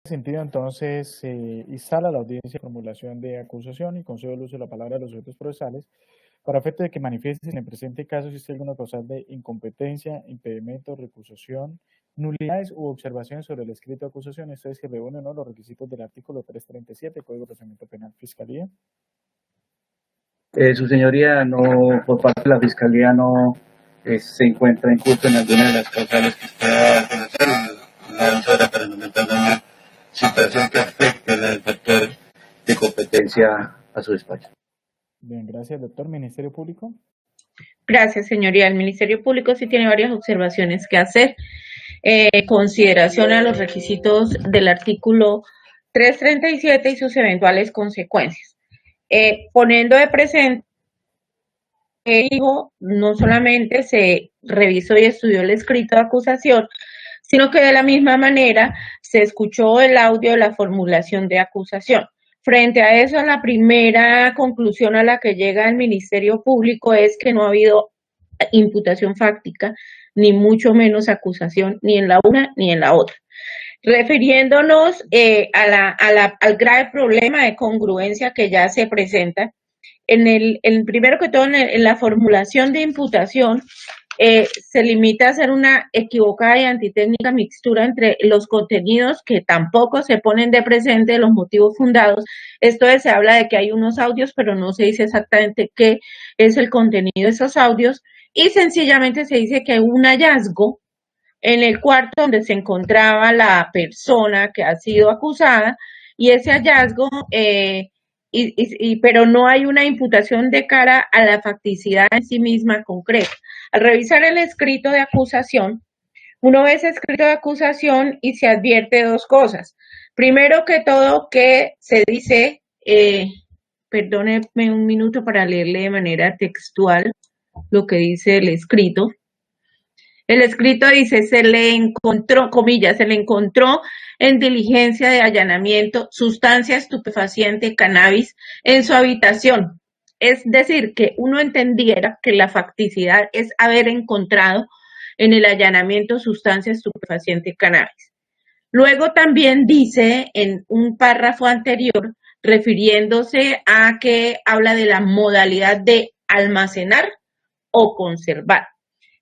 sentido, entonces, se instala la audiencia de formulación de acusación y concede el uso de la palabra de los sujetos procesales para efecto de que manifieste en el presente caso si existe alguna causal de incompetencia, impedimento, recusación, nulidades u observaciones sobre el escrito de acusación, esto es, que reúne o no los requisitos del artículo 337 Código de Procedimiento Penal. Fiscalía. Su señoría, no, por parte de la Fiscalía no se encuentra en curso en alguna de las causales que está a conocer una sola, para no meter una situación que afecte al factor de competencia a su despacho. Bien, gracias, doctor. Ministerio Público. Gracias, señoría. El Ministerio Público sí tiene varias observaciones que hacer. Consideración a los requisitos del artículo 337 y sus eventuales consecuencias. Poniendo de presente, no solamente se revisó y estudió el escrito de acusación, sino que de la misma manera se escuchó el audio de la formulación de acusación. Frente a eso, la primera conclusión a la que llega el Ministerio Público es que no ha habido imputación fáctica, ni mucho menos acusación, ni en la una ni en la otra. Refiriéndonos al grave problema de congruencia que ya se presenta, primero que todo, en la formulación de imputación, se limita a hacer una equivocada y antitécnica mixtura entre los contenidos que tampoco se ponen de presente de los motivos fundados. Esto es, se habla de que hay unos audios, pero no se dice exactamente qué es el contenido de esos audios, y sencillamente se dice que hay un hallazgo en el cuarto donde se encontraba la persona que ha sido acusada, y ese hallazgo, pero no hay una imputación de cara a la facticidad en sí misma concreta. Al revisar el escrito de acusación, uno ve ese escrito de acusación y se advierte dos cosas. Primero que todo, que se dice, perdóneme un minuto para leerle de manera textual lo que dice el escrito. El escrito dice, se le encontró, comillas, se le encontró en diligencia de allanamiento sustancia estupefaciente, cannabis, en su habitación. Es decir, que uno entendiera que la facticidad es haber encontrado en el allanamiento sustancia estupefaciente, cannabis. Luego también dice en un párrafo anterior, refiriéndose a que habla de la modalidad de almacenar o conservar,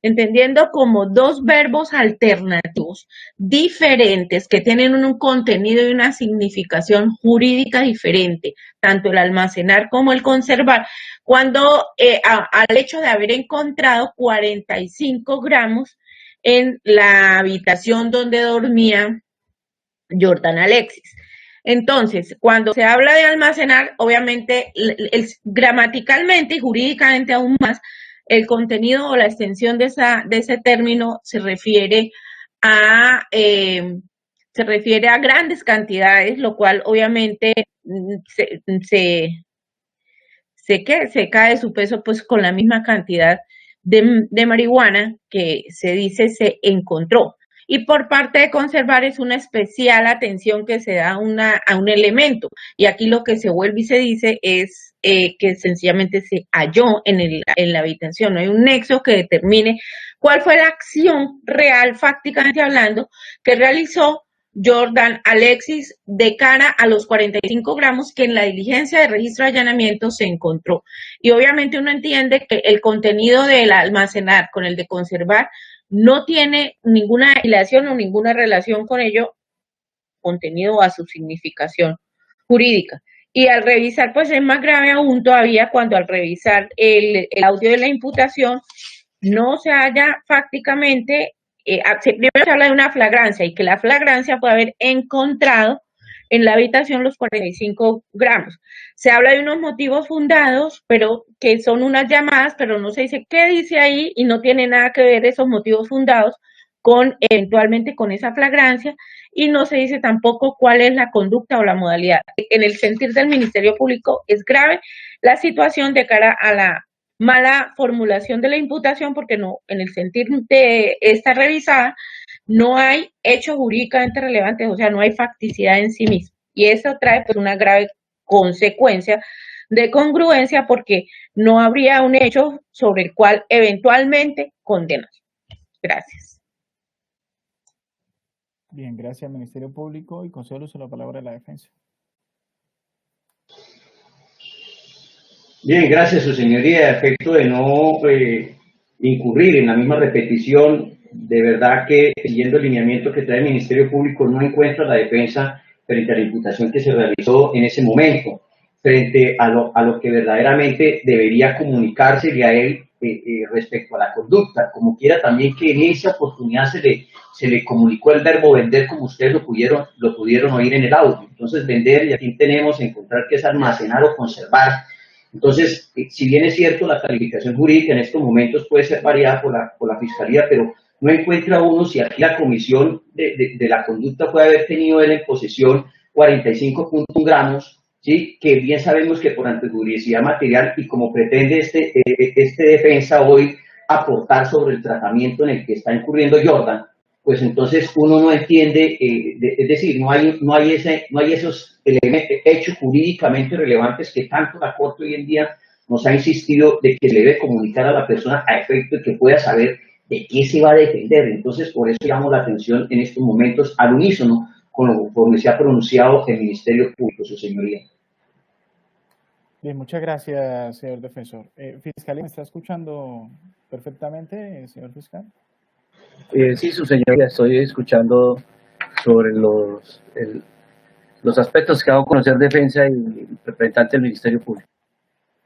entendiendo como dos verbos alternativos diferentes que tienen un contenido y una significación jurídica diferente, tanto el almacenar como el conservar, cuando al hecho de haber encontrado 45 gramos en la habitación donde dormía Jordan Alexis. Entonces, cuando se habla de almacenar, obviamente, gramaticalmente y jurídicamente aún más, el contenido o la extensión de ese término se refiere a grandes cantidades, lo cual obviamente se cae de su peso pues con la misma cantidad de marihuana que se dice se encontró. Y por parte de conservar es una especial atención que se da a un elemento. Y aquí lo que se vuelve y se dice es que sencillamente se halló en la habitación. No hay un nexo que determine cuál fue la acción real, fácticamente hablando, que realizó Jordan Alexis de cara a los 45 gramos que en la diligencia de registro de allanamiento se encontró. Y obviamente uno entiende que el contenido del almacenar con el de conservar no tiene ninguna relación o ninguna relación con ello, contenido a su significación jurídica. Y al revisar, pues es más grave aún todavía cuando al revisar el audio de la imputación no se halla fácticamente, primero se habla de una flagrancia y que la flagrancia puede haber encontrado en la habitación los 45 gramos. Se habla de unos motivos fundados, pero que son unas llamadas, pero no se dice qué dice ahí y no tiene nada que ver esos motivos fundados con eventualmente con esa flagrancia, y no se dice tampoco cuál es la conducta o la modalidad. En el sentir del Ministerio Público es grave la situación de cara a la mala formulación de la imputación, porque no, en el sentir de esta revisada, no hay hechos jurídicamente relevantes, o sea, no hay facticidad en sí mismo. Y eso trae pues una grave consecuencia de congruencia, porque no habría un hecho sobre el cual eventualmente condenar. Gracias. Bien, gracias, Ministerio Público, y concedo el uso de la palabra de la defensa. Bien, gracias, su señoría. A efecto de no incurrir en la misma repetición, de verdad que siguiendo el lineamiento que trae el Ministerio Público, no encuentra la defensa frente a la imputación que se realizó en ese momento, frente a lo que verdaderamente debería comunicársele a él respecto a la conducta. Como quiera también que en esa oportunidad se le comunicó el verbo vender, como ustedes lo pudieron oír en el audio. Entonces, vender, y aquí tenemos, encontrar que es almacenar o conservar. Entonces, si bien es cierto, la calificación jurídica en estos momentos puede ser variada por la Fiscalía, pero no encuentra uno si aquí la comisión de la conducta puede haber tenido él en posesión 45.1 gramos, ¿sí? Que bien sabemos que por anterioridad material, y como pretende este defensa hoy aportar sobre el tratamiento en el que está incurriendo Jordan, pues entonces uno no entiende, es decir, no hay esos hechos jurídicamente relevantes que tanto la Corte hoy en día nos ha insistido de que se debe comunicar a la persona a efecto de que pueda saber de qué se va a defender. Entonces, por eso llamo la atención en estos momentos al unísono con lo que se ha pronunciado el Ministerio Público, su señoría. Bien, muchas gracias, señor defensor. Fiscalía, ¿me está escuchando perfectamente, señor fiscal? Sí, su señoría, estoy escuchando sobre los aspectos que hago conocer defensa y representante del Ministerio Público.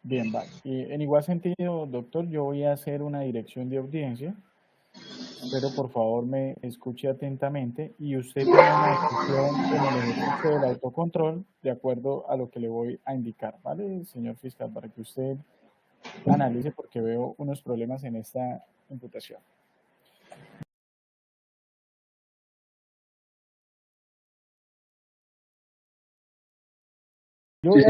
Bien, vale. Y en igual sentido, doctor, yo voy a hacer una dirección de audiencia, pero por favor me escuche atentamente y usted toma una decisión en el ejercicio del autocontrol de acuerdo a lo que le voy a indicar, ¿vale, señor fiscal? Para que usted analice, porque veo unos problemas en esta imputación. Yo voy a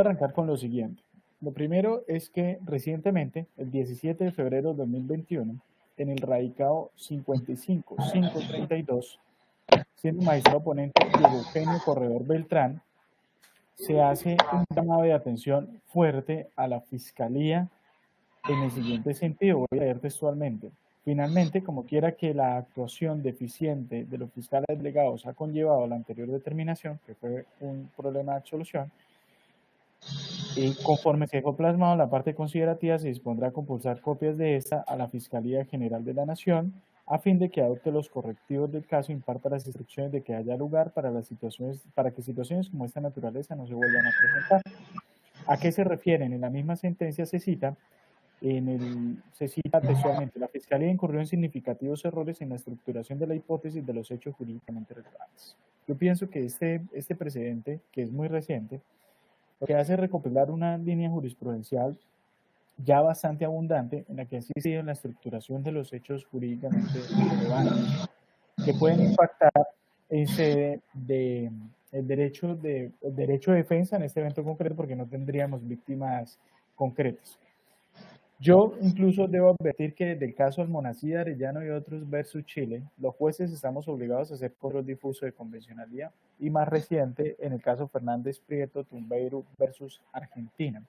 arrancar con lo siguiente. Lo primero es que recientemente, el 17 de febrero de 2021, en el radicado 55.532, siendo magistrado ponente Diego Eugenio Corredor Beltrán, se hace un llamado de atención fuerte a la Fiscalía en el siguiente sentido. Voy a leer textualmente. Finalmente, como quiera que la actuación deficiente de los fiscales delegados ha conllevado la anterior determinación, que fue un problema de absolución, y conforme se dejó plasmado en la parte considerativa, se dispondrá a compulsar copias de esta a la Fiscalía General de la Nación, a fin de que adopte los correctivos del caso e imparta las instrucciones de que haya lugar para que situaciones como esta naturaleza no se vuelvan a presentar. ¿A qué se refieren? En la misma sentencia se cita textualmente: la Fiscalía incurrió en significativos errores en la estructuración de la hipótesis de los hechos jurídicamente relevantes. Yo pienso que este precedente, que es muy reciente, lo que hace es recopilar una línea jurisprudencial ya bastante abundante en la que ha insistido en la estructuración de los hechos jurídicamente relevantes, que pueden impactar en sede el derecho de defensa en este evento concreto, porque no tendríamos víctimas concretas. Yo incluso debo advertir que del caso Almonacid, Arellano y otros versus Chile, los jueces estamos obligados a hacer control difuso de convencionalidad, y más reciente en el caso Fernández Prieto Tumbeiro versus Argentina.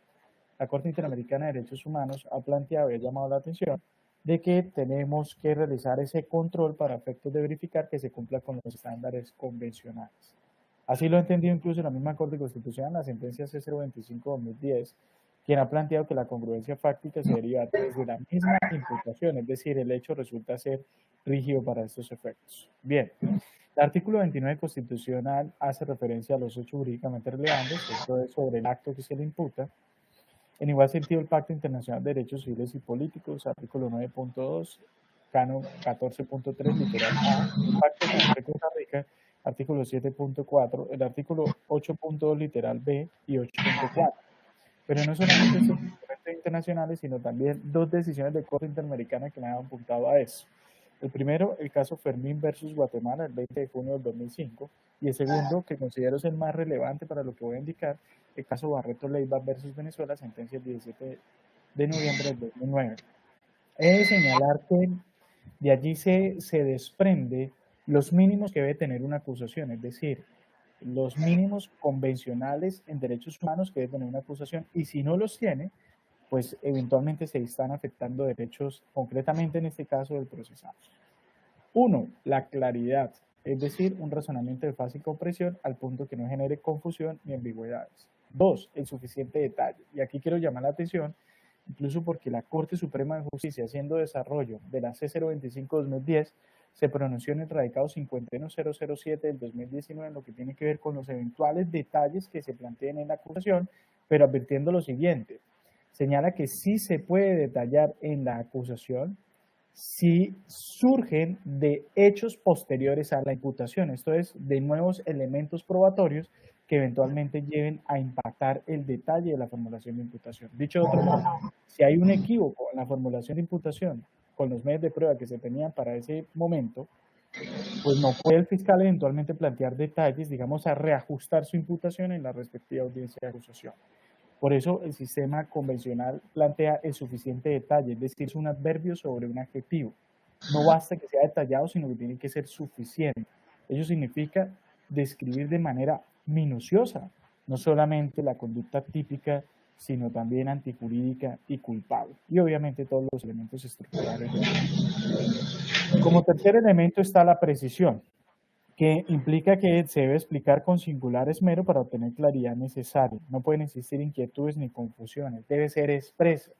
La Corte Interamericana de Derechos Humanos ha planteado y ha llamado la atención de que tenemos que realizar ese control para efectos de verificar que se cumpla con los estándares convencionales. Así lo ha entendido incluso la misma Corte Constitucional en la sentencia C025-2010, quien ha planteado que la congruencia fáctica se deriva desde la misma imputación, es decir, el hecho resulta ser rígido para estos efectos. Bien, el artículo 29 constitucional hace referencia a los hechos jurídicamente relevantes, esto es sobre el acto que se le imputa. En igual sentido, el Pacto Internacional de Derechos Civiles y Políticos, artículo 9.2, canon 14.3, literal A, el Pacto con Costa Rica, artículo 7.4, el artículo 8.2, literal B y 8.4. Pero no solamente estos instrumentos internacionales, sino también dos decisiones de Corte Interamericana que me han apuntado a eso. El primero, el caso Fermín versus Guatemala, el 20 de junio del 2005, y el segundo, que considero es el más relevante para lo que voy a indicar, el caso Barreto Leiva versus Venezuela, sentencia el 17 de noviembre del 2009. He de señalar que de allí se desprende los mínimos que debe tener una acusación, es decir, los mínimos convencionales en derechos humanos que debe tener una acusación, y si no los tiene, pues eventualmente se están afectando derechos, concretamente en este caso del procesado. Uno, la claridad. es decir, un razonamiento de fácil comprensión al punto que no genere confusión ni ambigüedades. 2. El suficiente detalle. Y aquí quiero llamar la atención, incluso porque la Corte Suprema de Justicia, haciendo desarrollo de la C025-2010, se pronunció en el radicado 51007 del 2019 en lo que tiene que ver con los eventuales detalles que se planteen en la acusación, pero advirtiendo lo siguiente. Señala que sí se puede detallar en la acusación si surgen de hechos posteriores a la imputación, esto es, de nuevos elementos probatorios que eventualmente lleven a impactar el detalle de la formulación de imputación. Dicho de otro modo, si hay un equívoco en la formulación de imputación con los medios de prueba que se tenían para ese momento, pues no puede el fiscal eventualmente plantear detalles, digamos, a reajustar su imputación en la respectiva audiencia de acusación. Por eso el sistema convencional plantea el suficiente detalle, es decir, es un adverbio sobre un adjetivo. No basta que sea detallado, sino que tiene que ser suficiente. Ello significa describir de manera minuciosa, no solamente la conducta típica, sino también antijurídica y culpable. Y obviamente todos los elementos estructurales. Como tercer elemento está la precisión, que implica que se debe explicar con singular esmero para obtener claridad necesaria. No pueden existir inquietudes ni confusiones, debe ser expreso.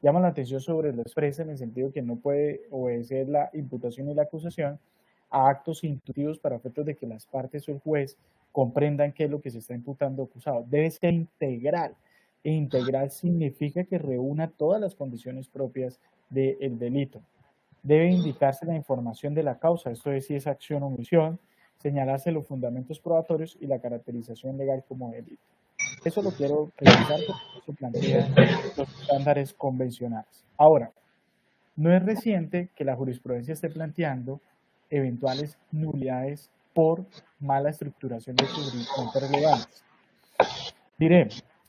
Llama la atención sobre lo expreso en el sentido que no puede obedecer la imputación y la acusación a actos intuitivos para efectos de que las partes o el juez comprendan qué es lo que se está imputando o acusado. Debe ser integral, e integral significa que reúna todas las condiciones propias del delito. Debe indicarse la información de la causa, esto es si es acción o omisión, señalarse los fundamentos probatorios y la caracterización legal como delito. Eso lo quiero precisar porque eso plantea los estándares convencionales. Ahora, no es reciente que la jurisprudencia esté planteando eventuales nulidades por mala estructuración de hechos jurídicamente relevantes. Diré,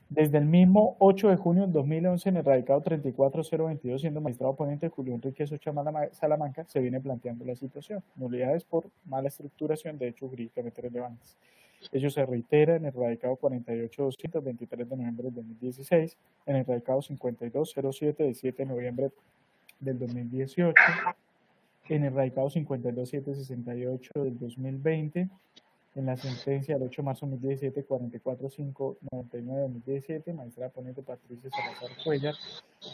desde el mismo 8 de junio del 2011, en el radicado 34022, siendo magistrado ponente Julio Enrique Socha Salamanca, se viene planteando la situación. Nulidades por mala estructuración de hechos jurídicamente relevantes. Ello se reitera en el radicado 48200, 23 de noviembre del 2016, en el radicado 5207, de 7 de noviembre del 2018, en el radicado 52768 del 2020, en la sentencia del 8 de marzo de 2017, 44599 de 2017, magistrada ponente Patricia Salazar Cuellar,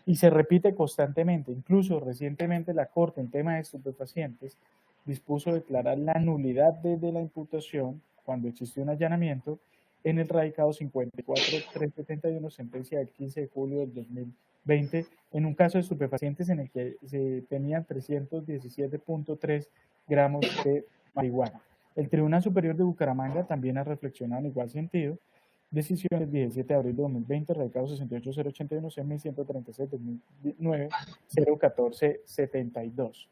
y se repite constantemente. Incluso recientemente la Corte en tema de estupefacientes dispuso declarar la nulidad de la imputación cuando existió un allanamiento en el radicado 54371, sentencia del 15 de julio del 2020, en un caso de estupefacientes en el que se tenían 317.3 gramos de marihuana. El Tribunal Superior de Bucaramanga también ha reflexionado en igual sentido. Decisión del 17 de abril de 2020, radicado 68081, CM 136 2009, 01472.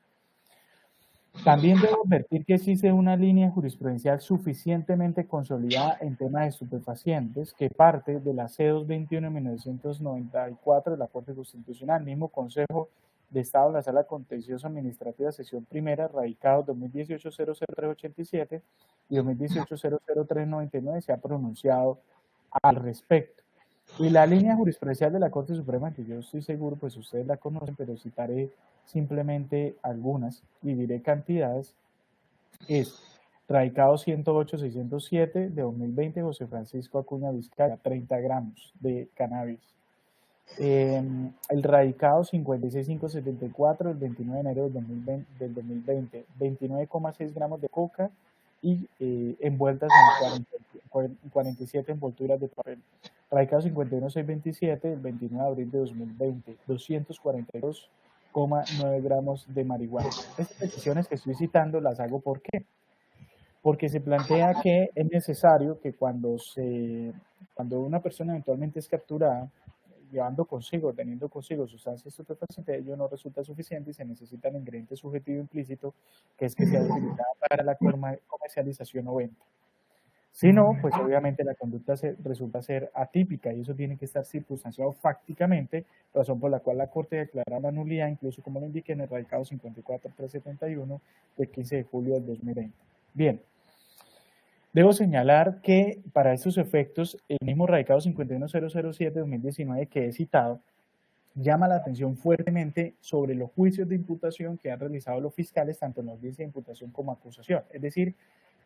También debo advertir que existe una línea jurisprudencial suficientemente consolidada en temas de estupefacientes que parte de la C221 de 1994 de la Corte Constitucional, mismo Consejo de Estado de la Sala Contencioso Administrativa, sesión primera, radicados 2018-00387 y 2018-00399, se ha pronunciado al respecto. Y la línea jurisprudencial de la Corte Suprema, que yo estoy seguro, pues ustedes la conocen, pero citaré simplemente algunas y diré cantidades, es radicado 108-607 de 2020, José Francisco Acuña Vizcaya, 30 gramos de cannabis. El radicado 56574 del 29 de enero del 2020, 29,6 gramos de coca y envueltas en 47 envolturas de papel. Radicado 51627 del 29 de abril de 2020, 242,9 gramos de marihuana. Estas decisiones que estoy citando las hago ¿por qué? Porque se plantea que es necesario que cuando una persona eventualmente es capturada, llevando consigo, teniendo consigo sustancias estupefacientes, ello no resulta suficiente y se necesita el ingrediente subjetivo implícito, que es que sea utilizada para la comercialización o venta. Si no, pues obviamente la conducta resulta ser atípica y eso tiene que estar circunstanciado fácticamente, razón por la cual la Corte declara la nulidad, incluso como lo indiqué en el radicado 54371 del 15 de julio del 2020. Bien. Debo señalar que para estos efectos, el mismo radicado 51007 de 2019 que he citado, llama la atención fuertemente sobre los juicios de imputación que han realizado los fiscales, tanto en la audiencia de imputación como acusación. Es decir,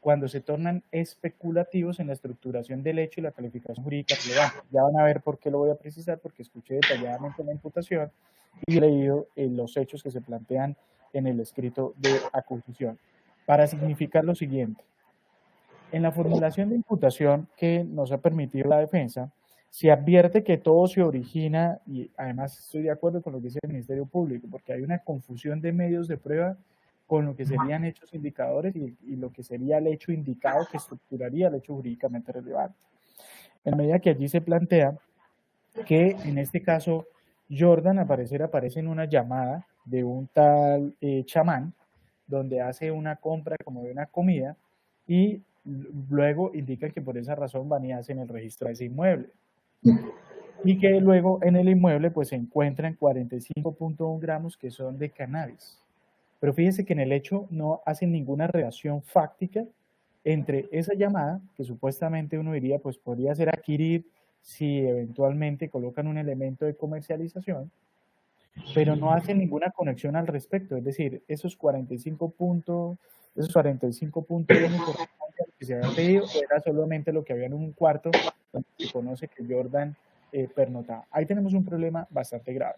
cuando se tornan especulativos en la estructuración del hecho y la calificación jurídica relevante. Ya van a ver por qué lo voy a precisar, porque escuché detalladamente la imputación y he leído los hechos que se plantean en el escrito de acusación. Para significar lo siguiente, en la formulación de imputación que nos ha permitido la defensa, se advierte que todo se origina, y además estoy de acuerdo con lo que dice el Ministerio Público, porque hay una confusión de medios de prueba con lo que serían hechos indicadores y lo que sería el hecho indicado que estructuraría el hecho jurídicamente relevante. En medida que allí se plantea que en este caso Jordan aparece en una llamada de un tal chamán, donde hace una compra como de una comida y luego indica que por esa razón van y hacen el registro de ese inmueble. Y que luego en el inmueble pues se encuentran 45.1 gramos que son de cannabis. Pero fíjense que en el hecho no hacen ninguna relación fáctica entre esa llamada, que supuestamente uno diría pues podría ser adquirir si eventualmente colocan un elemento de comercialización, pero no hacen ninguna conexión al respecto. Es decir, esos 45 puntos que se había pedido era solamente lo que había en un cuarto donde se conoce que Jordan pernotaba. Ahí tenemos un problema bastante grave.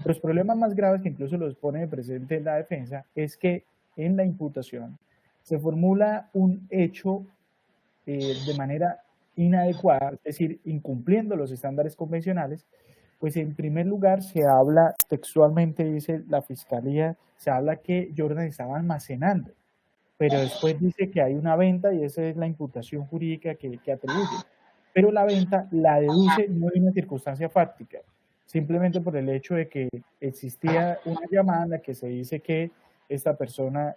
Los problemas más graves que incluso los pone de presente en la defensa es que en la imputación se formula un hecho de manera inadecuada, es decir, incumpliendo los estándares convencionales. Pues en primer lugar se habla textualmente, dice la fiscalía, se habla que Jordan estaba almacenando, pero después dice que hay una venta y esa es la imputación jurídica que atribuye. Pero la venta la deduce no de una circunstancia fáctica, simplemente por el hecho de que existía una llamada en la que se dice que esta persona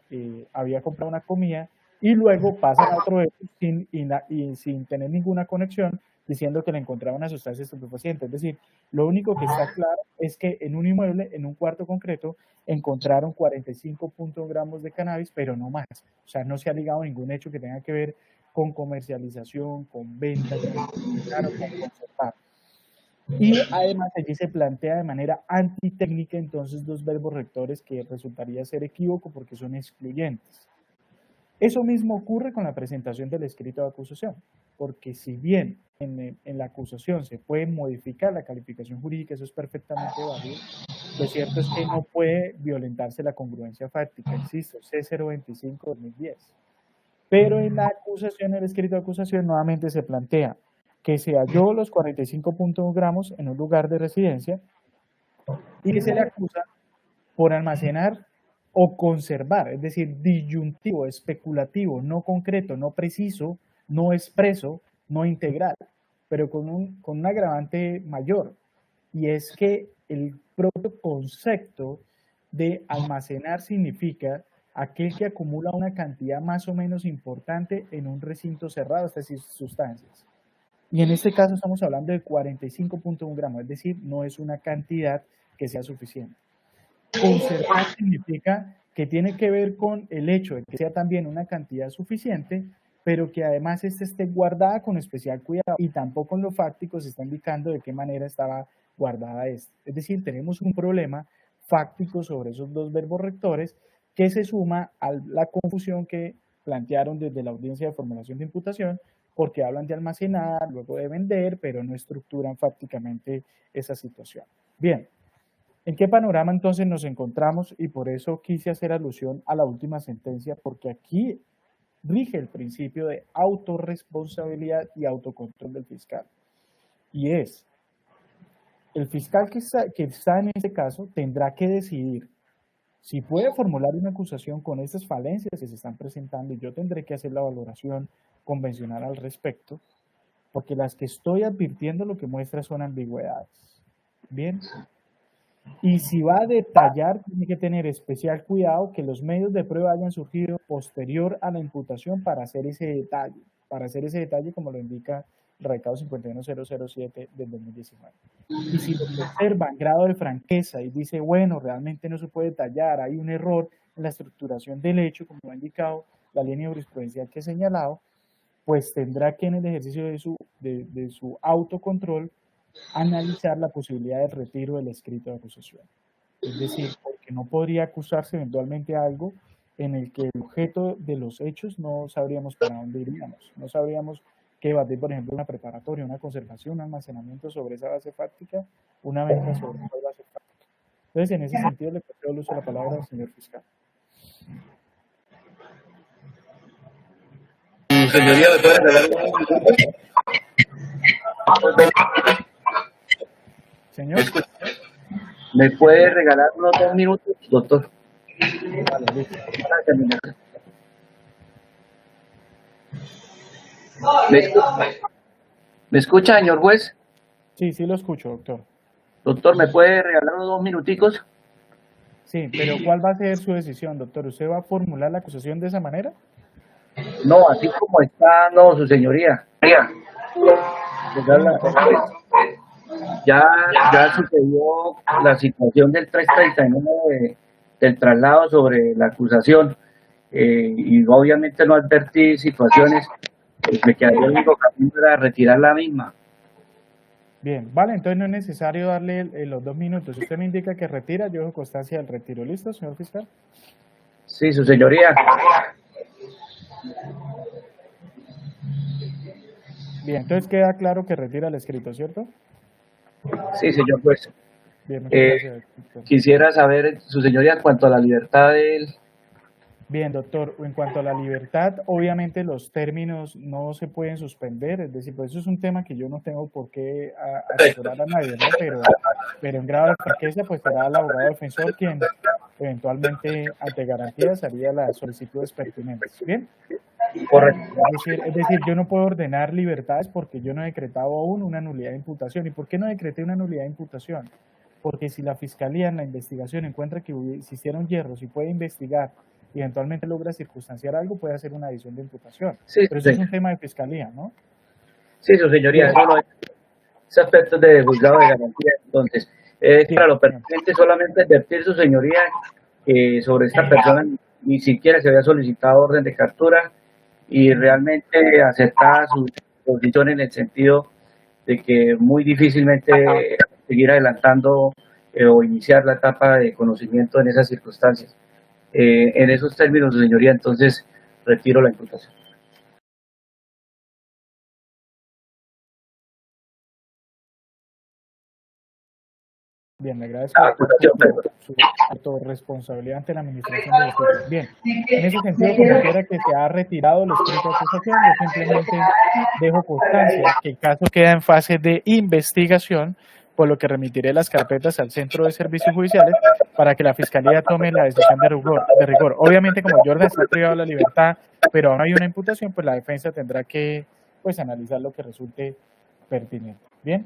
había comprado una comida y luego pasan a otro hecho sin tener ninguna conexión, diciendo que le encontraba una sustancia estupefaciente. Es decir, lo único que está claro es que en un inmueble, en un cuarto concreto, encontraron 45.1 gramos de cannabis, pero no más. O sea, no se ha ligado ningún hecho que tenga que ver con comercialización, con venta, con conservar. Y además allí se plantea de manera antitécnica entonces dos verbos rectores que resultaría ser equívoco porque son excluyentes. Eso mismo ocurre con la presentación del escrito de acusación, porque si bien en la acusación se puede modificar la calificación jurídica, eso es perfectamente válido, lo cierto es que no puede violentarse la congruencia fáctica, insisto, C025-2010. Pero en la acusación, en el escrito de acusación, nuevamente se plantea que se halló los 45.1 gramos en un lugar de residencia y que se le acusa por almacenar o conservar, es decir, disyuntivo, especulativo, no concreto, no preciso, no expreso, no integral, pero con un agravante mayor, y es que el propio concepto de almacenar significa aquel que acumula una cantidad más o menos importante en un recinto cerrado, es decir, sustancias. Y en este caso estamos hablando de 45.1 gramos, es decir, no es una cantidad que sea suficiente. Conservar significa que tiene que ver con el hecho de que sea también una cantidad suficiente, pero que además esté guardada con especial cuidado, y tampoco en lo fáctico se está indicando de qué manera estaba guardada esta. Es decir, tenemos un problema fáctico sobre esos dos verbos rectores que se suma a la confusión que plantearon desde la audiencia de formulación de imputación, porque hablan de almacenar, luego de vender, pero no estructuran fácticamente esa situación. Bien. ¿En qué panorama entonces nos encontramos? Y por eso quise hacer alusión a la última sentencia, porque aquí rige el principio de autorresponsabilidad y autocontrol del fiscal. Y es, el fiscal que está en este caso tendrá que decidir si puede formular una acusación con estas falencias que se están presentando, y yo tendré que hacer la valoración convencional al respecto, porque las que estoy advirtiendo lo que muestra son ambigüedades. Bien. Y si va a detallar, tiene que tener especial cuidado que los medios de prueba hayan surgido posterior a la imputación para hacer ese detalle, como lo indica el recado 51007 del 2019. Y si lo observa en grado de franqueza y dice, bueno, realmente no se puede detallar, hay un error en la estructuración del hecho, como lo ha indicado la línea jurisprudencial que he señalado, pues tendrá que en el ejercicio de su autocontrol analizar la posibilidad del retiro del escrito de acusación. Es decir, porque no podría acusarse eventualmente algo en el que el objeto de los hechos no sabríamos para dónde iríamos, no sabríamos qué batir, por ejemplo, una preparatoria, una conservación, un almacenamiento sobre esa base fáctica, una venta sobre esa base fáctica. Entonces, en ese sentido, le concedo el uso de la palabra al señor fiscal. Señoría, ¿me puede regalar un minuto? Señor. ¿Me puede regalar unos 2 minutos, doctor? Vale, listo. ¿Me escucha, señor juez? Sí, sí lo escucho, doctor. Doctor, ¿me puede regalar unos 2 minuticos? Sí, pero ¿cuál va a ser su decisión, doctor? ¿Usted va a formular la acusación de esa manera? No, así como está, no, su señoría. Ya sucedió la situación del 339 del traslado sobre la acusación y obviamente no advertí situaciones, me quedaría el único camino era retirar la misma. Bien, vale, entonces no es necesario darle los 2 minutos. Si usted me indica que retira, yo dejo constancia del retiro. ¿Listo, señor fiscal? Sí, su señoría. Bien, entonces queda claro que retira el escrito, ¿cierto? Sí, señor juez. Bien, muchas gracias. Quisiera saber, su señoría, en cuanto a la libertad de él. Bien, doctor, en cuanto a la libertad, obviamente los términos no se pueden suspender, es decir, pues eso es un tema que yo no tengo por qué asesorar a nadie, ¿no? Pero en grado de franqueza, pues será el abogado defensor quien eventualmente, ante garantías, haría las solicitudes pertinentes. ¿Bien? Correcto. Es decir, yo no puedo ordenar libertades porque yo no he decretado aún una nulidad de imputación. ¿Y por qué no decreté una nulidad de imputación? Porque si la fiscalía en la investigación encuentra que existieron hierros y puede investigar y eventualmente logra circunstanciar algo, puede hacer una adición de imputación. Sí, pero eso es un tema de fiscalía, ¿no? Sí, su señoría, eso no es. Ese aspecto de juzgado de garantía. Entonces, para lo pertinente, solamente advertir, su señoría, que sobre esta persona ni siquiera se había solicitado orden de captura y realmente aceptada su posición en el sentido de que muy difícilmente seguir adelantando o iniciar la etapa de conocimiento en esas circunstancias. En esos términos, su señoría, entonces retiro la imputación. Bien, le agradezco su autorresponsabilidad ante la Administración de Justicia. Bien, en ese sentido, como quiera que se ha retirado el escrito de acusación, yo simplemente dejo constancia que el caso queda en fase de investigación, por lo que remitiré las carpetas al Centro de Servicios Judiciales para que la Fiscalía tome la decisión de rigor. Obviamente, como Jordan está privado de la libertad, pero aún hay una imputación, pues la defensa tendrá que analizar lo que resulte pertinente. Bien.